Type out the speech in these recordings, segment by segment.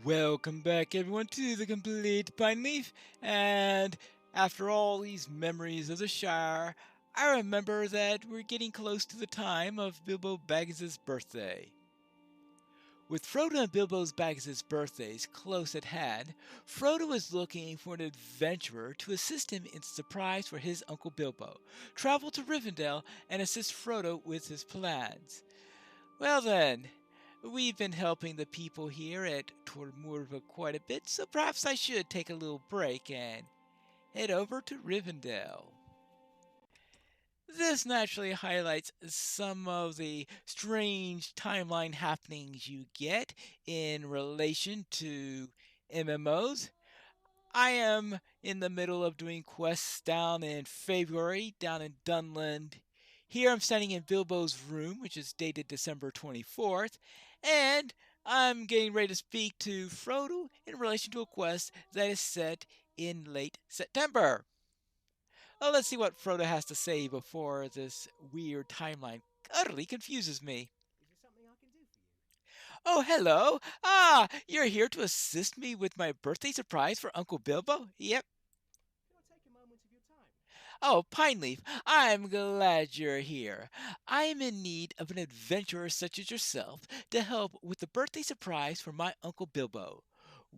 Welcome back, everyone, to the complete Pineleaf. And after all these memories of the Shire, I remember that we're getting close to the time of Bilbo Baggins's birthday. With Frodo and Bilbo Baggins's birthdays close at hand, Frodo is looking for an adventurer to assist him in surprise for his Uncle Bilbo, travel to Rivendell, and assist Frodo with his plans. Well then, we've been helping the people here at Tor Morva quite a bit, so perhaps I should take a little break and head over to Rivendell. This naturally highlights some of the strange timeline happenings you get in relation to MMOs. I am in the middle of doing quests down in February, down in Dunland. Here I'm standing in Bilbo's room, which is dated December 24th, and I'm getting ready to speak to Frodo in relation to a quest that is set in late September. Well, let's see what Frodo has to say before this weird timeline utterly confuses me. Is there something I can do for you? Oh, hello! You're here to assist me with my birthday surprise for Uncle Bilbo? Yep. Can I take a moment of your time? Oh, Pineleaf, I'm glad you're here. I am in need of an adventurer such as yourself to help with the birthday surprise for my Uncle Bilbo.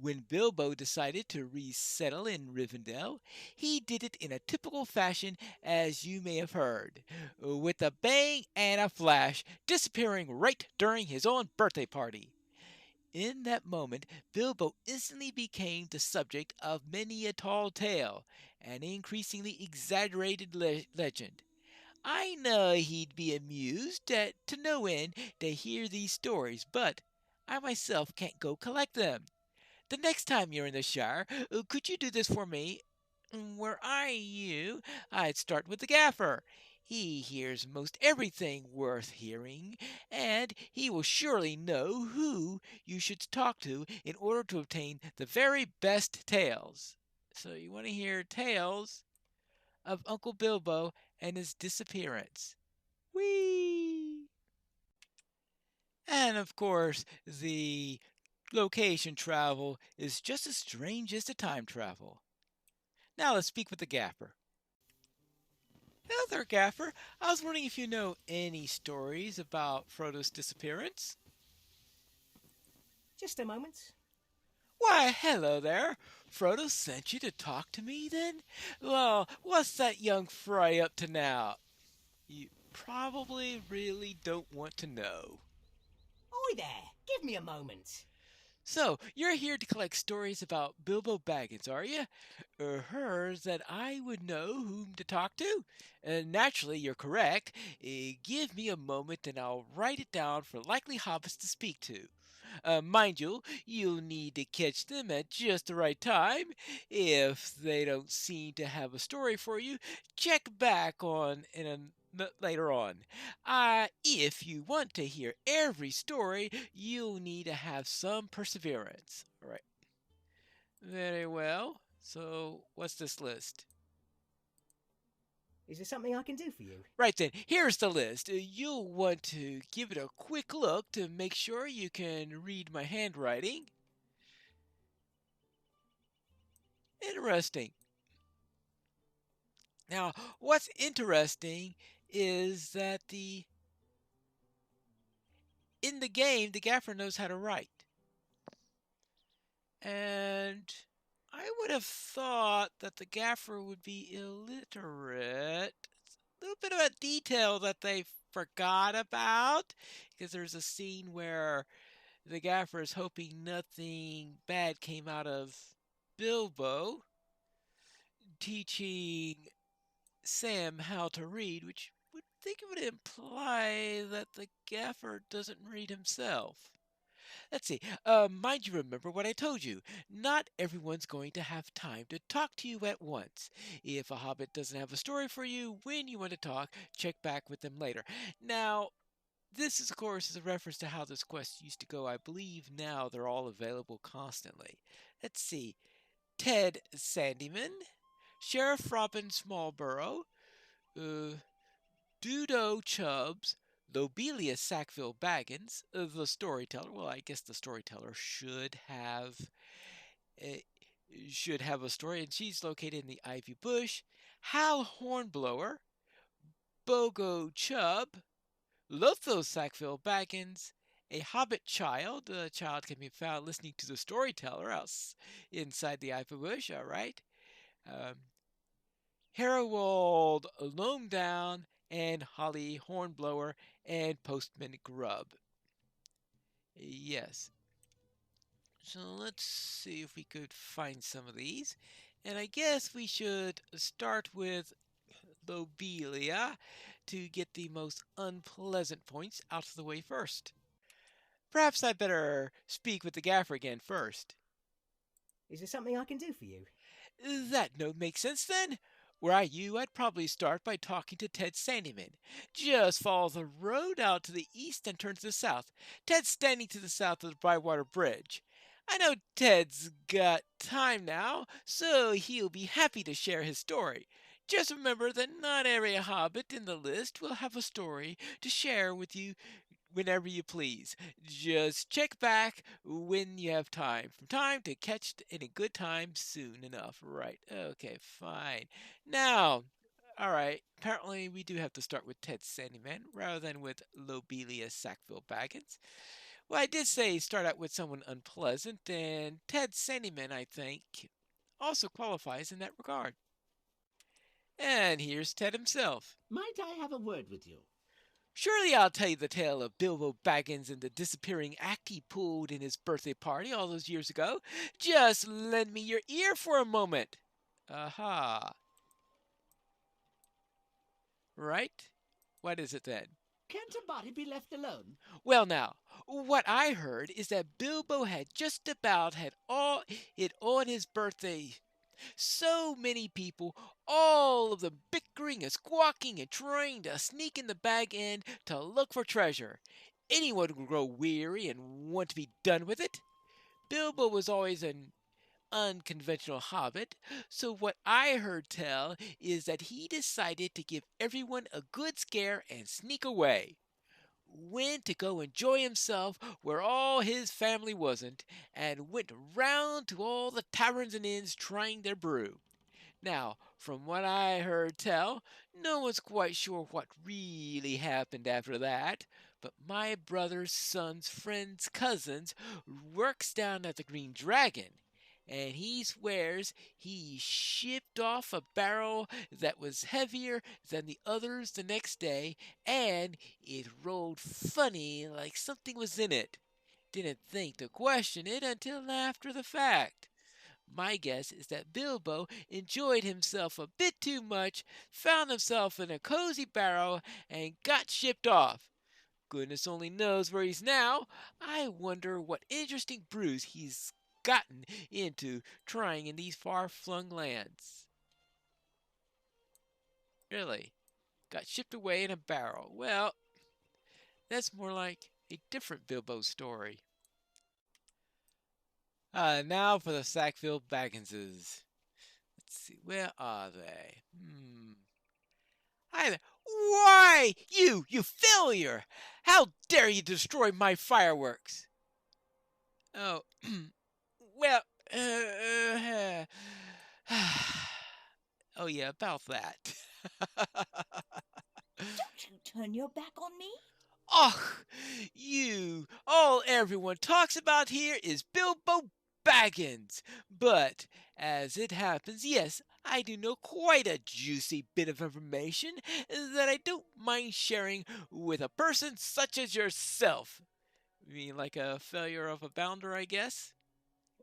When Bilbo decided to resettle in Rivendell, he did it in a typical fashion, as you may have heard, with a bang and a flash, disappearing right during his own birthday party. In that moment, Bilbo instantly became the subject of many a tall tale, an increasingly exaggerated legend. I know he'd be amused to no end to hear these stories, but I myself can't go collect them. The next time you're in the Shire, could you do this for me? Were I you, I'd start with the gaffer. He hears most everything worth hearing, and he will surely know who you should talk to in order to obtain the very best tales. So you want to hear tales of Uncle Bilbo and his disappearance. Whee! And of course, the location travel is just as strange as the time travel. Now let's speak with the gaffer. Hello there, Gaffer. I was wondering if you know any stories about Frodo's disappearance. Just a moment. Why, hello there. Frodo sent you to talk to me then? Well, what's that young fry up to now? You probably really don't want to know. Oi there! Give me a moment. So, you're here to collect stories about Bilbo Baggins, are you? Heard that I would know whom to talk to? Naturally, you're correct. Give me a moment and I'll write it down for likely hobbits to speak to. Mind you, you'll need to catch them at just the right time. If they don't seem to have a story for you, check back on in later on. If you want to hear every story, you'll need to have some perseverance. All right. Very well. So, what's this list? Is there something I can do for you? Right then, here's the list. You'll want to give it a quick look to make sure you can read my handwriting. Interesting. Now, what's interesting is that the in the game the gaffer knows how to write. And I would have thought that the gaffer would be illiterate. It's a little bit of a detail that they forgot about because there's a scene where the gaffer is hoping nothing bad came out of Bilbo teaching Sam how to read, which would think it would imply that the gaffer doesn't read himself. Let's see. Mind you, remember what I told you. Not everyone's going to have time to talk to you at once. If a hobbit doesn't have a story for you when you want to talk, check back with them later. Now, this is, of course, is a reference to how this quest used to go. I believe now they're all available constantly. Let's see. Ted Sandyman, Sheriff Robin Smallborough, uh, Dudo Chubbs, Lobelia Sackville Baggins, the storyteller, well, I guess the storyteller uh, should have a story, and she's located in the Ivy Bush. Hal Hornblower, Bogo Chubb, Lotho Sackville Baggins, a hobbit child. The child can be found listening to the storyteller inside the Ivy Bush, all right. Um, Harold Loamdown, and Holly Hornblower, and Postman Grubb. Yes. So let's see if we could find some of these. And I guess we should start with Lobelia to get the most unpleasant points out of the way first. Perhaps I better speak with the gaffer again first. Is there something I can do for you? That note makes sense then. Were I you, I'd probably start by talking to Ted Sandyman. Just follow the road out to the east and turn to the south. Ted's standing to the south of the Bywater Bridge. I know Ted's got time now, so he'll be happy to share his story. Just remember that not every hobbit in the list will have a story to share with you whenever you please. Just check back when you have time. From time to catch in a good time soon enough. Right. Okay, fine. Now, all right. Apparently, we do have to start with Ted Sandyman rather than with Lobelia Sackville Baggins. Well, I did say start out with someone unpleasant, and Ted Sandyman, I think, also qualifies in that regard. And here's Ted himself. Might I have a word with you? Surely I'll tell you the tale of Bilbo Baggins and the disappearing act he pulled in his birthday party all those years ago. Just lend me your ear for a moment. Aha. Right? What is it then? Can't a body be left alone? Well, now, what I heard is that Bilbo had just about had all it on his birthday. So many people, all of them bickering and squawking and trying to sneak in the bag end to look for treasure. Anyone would grow weary and want to be done with it. Bilbo was always an unconventional hobbit, so what I heard tell is that he decided to give everyone a good scare and sneak away. Went to go enjoy himself where all his family wasn't, and went round to all the taverns and inns trying their brew. Now, from what I heard tell, no one's quite sure what really happened after that, but my brother's son's friend's cousins works down at the Green Dragon, and he swears he shipped off a barrel that was heavier than the others the next day, and it rolled funny like something was in it. Didn't think to question it until after the fact. My guess is that Bilbo enjoyed himself a bit too much, found himself in a cozy barrel, and got shipped off. Goodness only knows where he's now. I wonder what interesting brews he's gotten into trying in these far flung lands. Really? Got shipped away in a barrel. Well, that's more like a different Bilbo story. Now for the Sackville Bagginses. Let's see, where are they? Why, you failure! How dare you destroy my fireworks? Oh, well, oh yeah, about that. Don't you turn your back on me? Och, all everyone talks about here is Bilbo Baggins. But, as it happens, yes, I do know quite a juicy bit of information that I don't mind sharing with a person such as yourself. You mean like a failure of a bounder, I guess?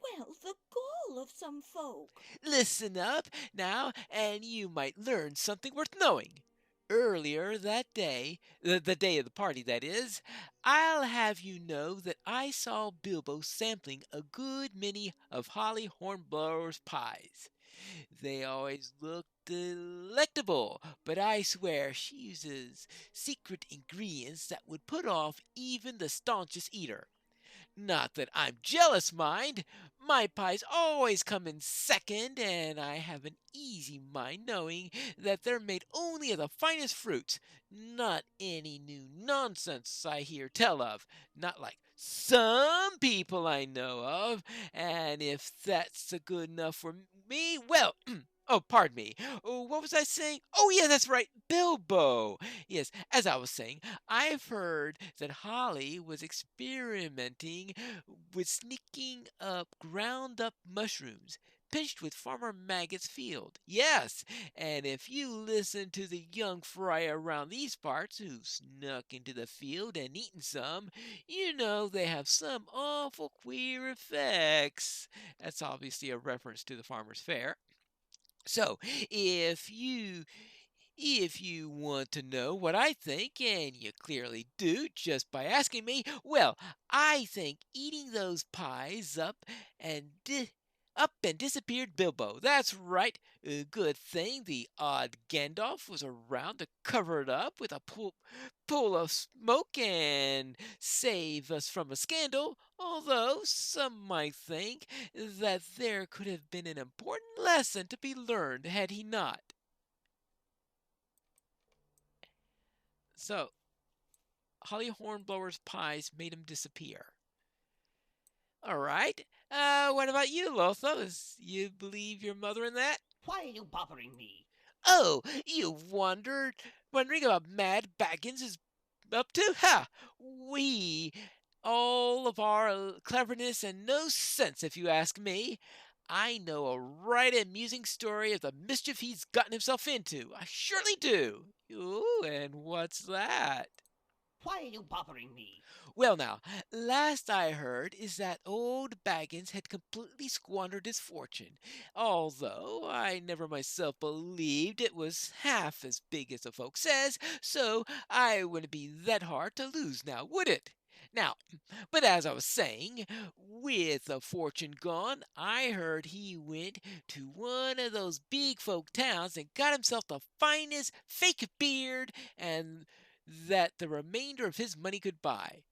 Well, the gall of some folk. Listen up now, and you might learn something worth knowing. Earlier that day, the day of the party, that is, I'll have you know that I saw Bilbo sampling a good many of Holly Hornblower's pies. They always look delectable, but I swear she uses secret ingredients that would put off even the staunchest eater. Not that I'm jealous, mind. My pies always come in second, and I have an easy mind knowing that they're made only of the finest fruits, not any new nonsense I hear tell of, not like some people I know of, and if that's good enough for me, well, oh, pardon me. Oh, what was I saying? Oh, yeah, that's right, Bilbo. Yes, as I was saying, I've heard that Holly was experimenting with sneaking up ground up mushrooms pinched with Farmer Maggot's field. Yes, and if you listen to the young fry around these parts who snuck into the field and eaten some, you know they have some awful queer effects. That's obviously a reference to the farmer's fair. So, if you want to know what I think, and you clearly do just by asking me, well, I think eating those pies up and disappeared Bilbo. That's right. A good thing the odd Gandalf was around to cover it up with a pool of smoke and save us from a scandal. Although some might think that there could have been an important lesson to be learned had he not. So, Holly Hornblower's pies made him disappear. All right. What about you, Lothos? You believe your mother in that? Why are you bothering me? Oh, you wondering about Mad Baggins is up to? Ha! We, all of our cleverness and no sense, if you ask me. I know a right amusing story of the mischief he's gotten himself into. I surely do. Ooh, and what's that? Why are you bothering me? Well, now, last I heard is that old Baggins had completely squandered his fortune, although I never myself believed it was half as big as the folk says, so I wouldn't be that hard to lose now, would it? Now, but as I was saying, with the fortune gone, I heard he went to one of those big folk towns and got himself the finest fake beard and that the remainder of his money could buy.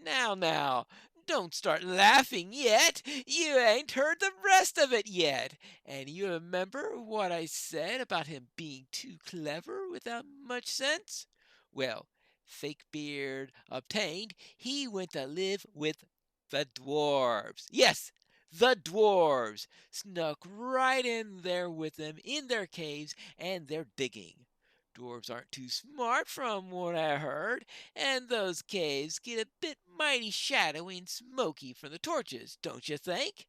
Now, don't start laughing yet. You ain't heard the rest of it yet. And you remember what I said about him being too clever without much sense? Well, fake beard obtained, he went to live with the dwarves. Yes, the dwarves snuck right in there with them in their caves, and they're digging. Dwarves aren't too smart from what I heard, and those caves get a bit mighty shadowy and smoky from the torches, don't you think?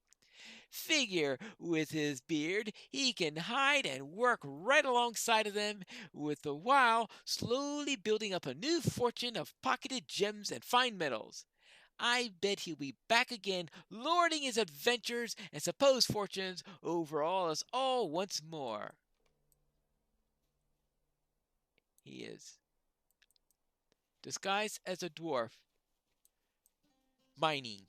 Figure with his beard he can hide and work right alongside of them, with the while slowly building up a new fortune of pocketed gems and fine metals. I bet he'll be back again, lording his adventures and supposed fortunes over all us all once more. He is disguised as a dwarf, mining.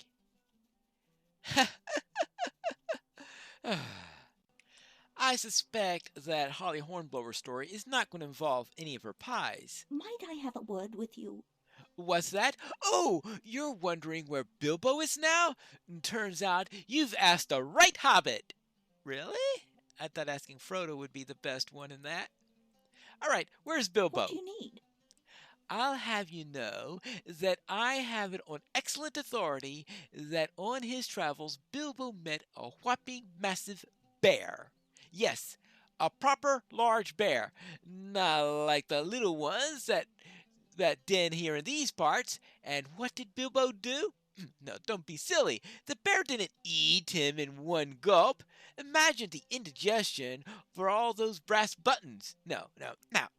I suspect that Holly Hornblower's story is not going to involve any of her pies. Might I have a word with you? What's that? Oh, you're wondering where Bilbo is now? Turns out you've asked the right hobbit. Really? I thought asking Frodo would be the best one in that. All right, where's What Bilbo? do you need? I'll have you know that I have it on excellent authority that on his travels Bilbo met a whopping massive bear. Yes, a proper large bear, not like the little ones that den here in these parts. And what did Bilbo do? No, don't be silly. The bear didn't eat him in one gulp. Imagine the indigestion for all those brass buttons. No, no. Now,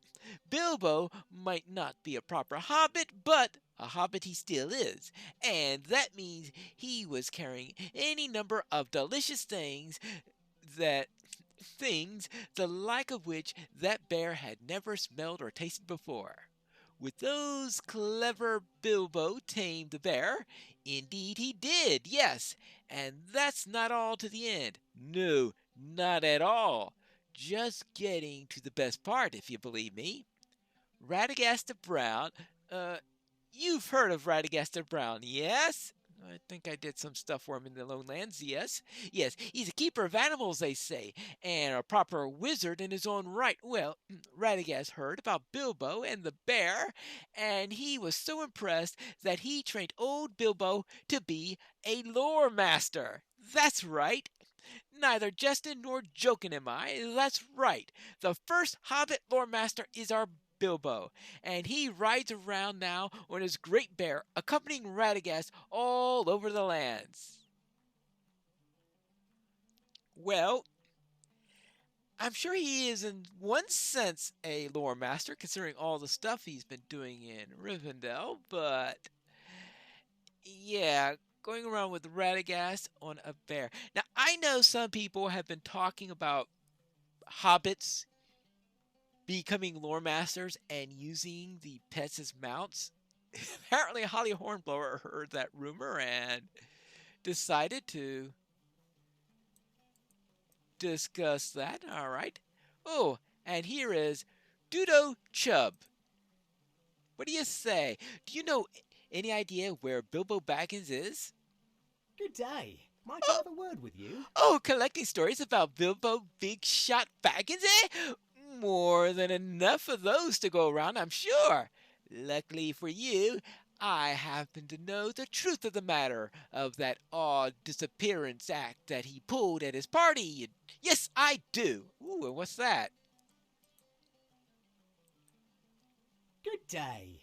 Bilbo might not be a proper hobbit, but a hobbit he still is. And that means he was carrying any number of delicious that things the like of which that bear had never smelled or tasted before. With those clever Bilbo tamed the bear. Indeed he did, yes. And that's not all to the end. No, not at all. Just getting to the best part, if you believe me. Radagast the Brown, you've heard of Radagast the Brown, yes? I think I did some stuff for him in the Lowlands, yes. Yes, he's a keeper of animals, they say, and a proper wizard in his own right. Well, Radagast heard about Bilbo and the bear, and he was so impressed that he trained old Bilbo to be a lore master. That's right. Neither jesting nor joking am I. That's right. The first Hobbit lore master is our Bilbo, and he rides around now on his great bear, accompanying Radagast all over the lands. Well, I'm sure he is in one sense a lore master, considering all the stuff he's been doing in Rivendell, but yeah, going around with Radagast on a bear. Now, I know some people have been talking about hobbits becoming lore masters and using the pets as mounts. Apparently, Holly Hornblower heard that rumor and decided to discuss that. All right. Oh, and here is Dudo Chubb. What do you say? Do you know any idea where Bilbo Baggins is? Good day. Might I have a word with you? Oh, collecting stories about Bilbo Big Shot Baggins, eh? More than enough of those to go around, I'm sure. Luckily for you, I happen to know the truth of the matter of that odd disappearance act that he pulled at his party. Yes, I do. Ooh, and what's that? Good day.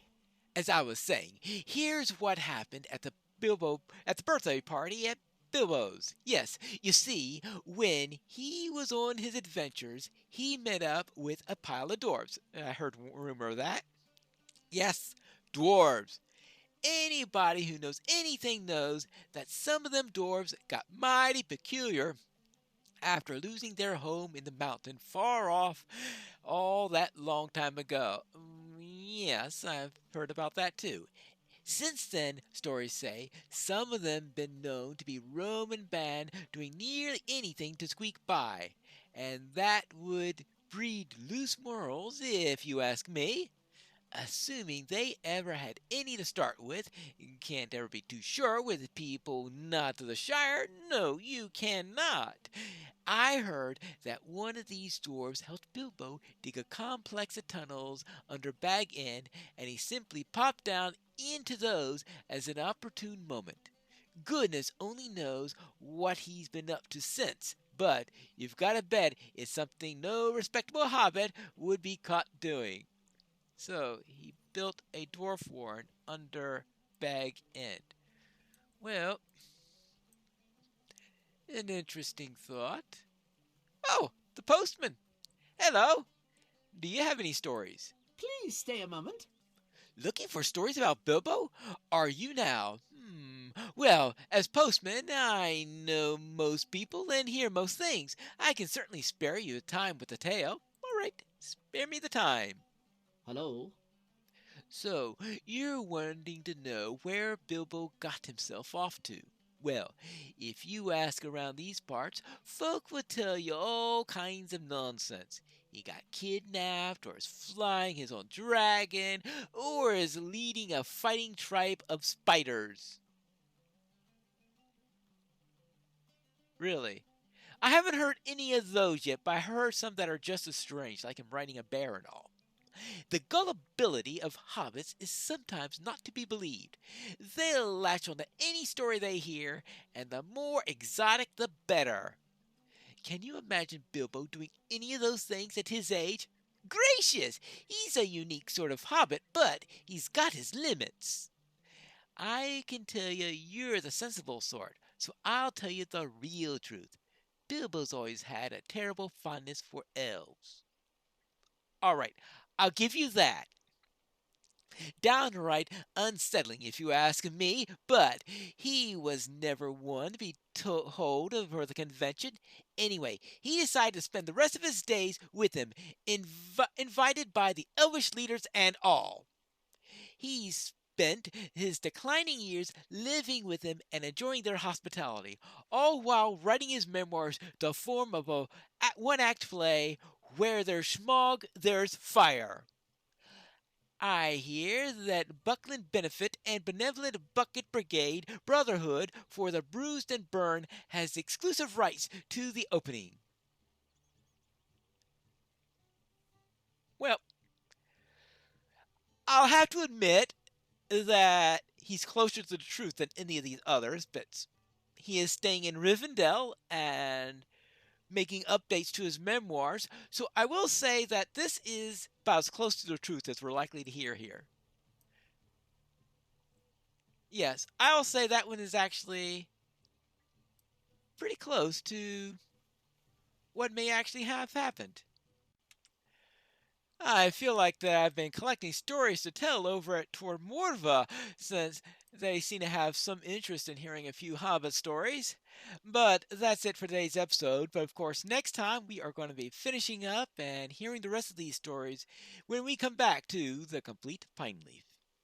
As I was saying, here's what happened at the birthday party at Bilbo's. Yes, you see, when he was on his adventures, he met up with a pile of dwarves. I heard rumor of that. Yes, dwarves. Anybody who knows anything knows that some of them dwarves got mighty peculiar after losing their home in the mountain far off all that long time ago. Yes, I've heard about that too. Since then, stories say, some of them been known to be roaming bad, doing nearly anything to squeak by. And that would breed loose morals, if you ask me. Assuming they ever had any to start with, you can't ever be too sure with people not of the Shire. No, you cannot. I heard that one of these dwarves helped Bilbo dig a complex of tunnels under Bag End, and he simply popped down into those as an opportune moment. Goodness only knows what he's been up to since, but you've got to bet it's something no respectable hobbit would be caught doing. So he built a dwarf warren under Bag End. Well, an interesting thought. Oh, the postman. Hello. Do you have any stories? Please stay a moment. Looking for stories about Bilbo? Are you now? Well, as postman, I know most people and hear most things. I can certainly spare you the time with the tale. All right, spare me the time. Hello? So, you're wanting to know where Bilbo got himself off to. Well, if you ask around these parts, folk will tell you all kinds of nonsense. He got kidnapped, or is flying his own dragon, or is leading a fighting tribe of spiders. Really? I haven't heard any of those yet, but I heard some that are just as strange, like him riding a bear and all. The gullibility of hobbits is sometimes not to be believed. They'll latch on to any story they hear, and the more exotic the better. Can you imagine Bilbo doing any of those things at his age? Gracious! He's a unique sort of hobbit, but he's got his limits. I can tell you you're the sensible sort, so I'll tell you the real truth. Bilbo's always had a terrible fondness for elves. All right, I'll give you that. Downright unsettling, if you ask me, but he was never one to be told for the convention. Anyway, he decided to spend the rest of his days with him, invited by the elvish leaders and all. He spent his declining years living with them and enjoying their hospitality, all while writing his memoirs, the form of a one act play where there's smog, there's fire. I hear that Buckland Benefit and Benevolent Bucket Brigade Brotherhood for the Bruised and Burned has exclusive rights to the opening. Well, I'll have to admit that he's closer to the truth than any of these others, but he is staying in Rivendell and making updates to his memoirs, so I will say that this is about as close to the truth as we're likely to hear here. Yes, I'll say that one is actually pretty close to what may actually have happened. I feel like that I've been collecting stories to tell over at Tor Morva since they seem to have some interest in hearing a few Hobbit stories. But that's it for today's episode. But of course, next time we are going to be finishing up and hearing the rest of these stories when we come back to the complete Pineleaf.